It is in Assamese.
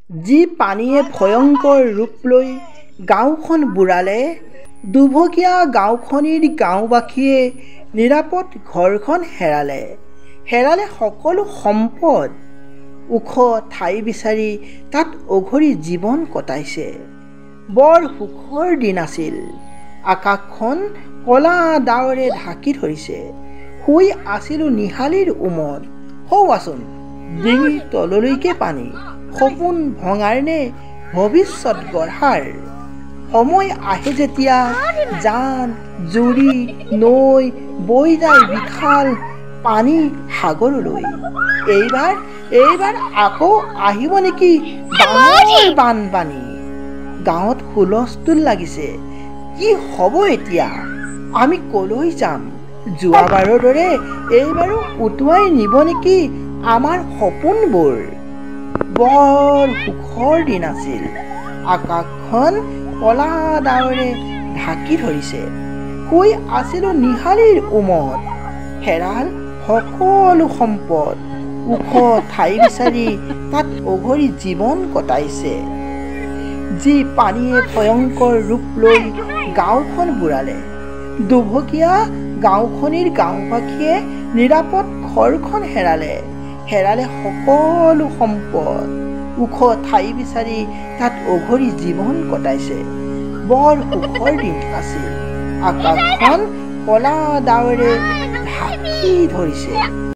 যি পানীয়ে ভয়ংকৰ ৰূপ লৈ গাঁওখন বুৰালে, দুভগীয়া গাঁওখনিৰ গাঁওবাসীয়ে নিৰাপদ ঘৰখন হেৰালে। হেৰালে সকলো সম্পদ। ওখ ঠাই বিচাৰি তাত অঘৰী জীৱন কটাইছে। বৰ সুখৰ দিন আছিল। আকাশখন কলা ডাৱৰে ঢাকি ধৰিছে। শুই আছিলোঁ নিশালীৰ উমত। সৌৱাচোন ডিঙিৰ তললৈকে পানী। সপোন ভঙাৰ নে ভৱিষ্যত গঢ়াৰ? সময় আহে যেতিয়া জান, জুৰি, নৈ বৈ যায় বিশাল পানী সাগৰলৈ। এইবাৰ আকৌ আহিব নেকি ডাঙৰ বানপানী? গাঁৱত হুলস্থুল লাগিছে। কি হ'ব এতিয়া? আমি কলৈ যাম? যোৱাবাৰৰ দৰে এইবাৰো উটুৱাই নিব নেকি আমাৰ সপোনবোৰ? বৰ সুখৰ দিন আছিল। আকাশখন কলা ডাৱৰে ঢাকি ধৰিছে। শুই আছিলোঁ নিশালীৰ উমত। হেৰাল সকলো সম্পদ। ওখ ঠাই বিচাৰি তাত অঘৰী জীৱন কটাইছে। যি পানীয়ে ভয়ংকৰ ৰূপ লৈ গাঁওখন বুৰালে, দুভগীয়া গাঁওখনিৰ গাঁওবাসীয়ে নিৰাপদ ঘৰখন হেৰালে। হেৰালে সকলো সম্পদ। ওখ ঠাই বিচাৰি তাত অঘৰী জীৱন কটাইছে। বৰ সুখৰ দিন আছিল। আকাশখন কলা ডাৱৰে ঢাকি ধৰিছে।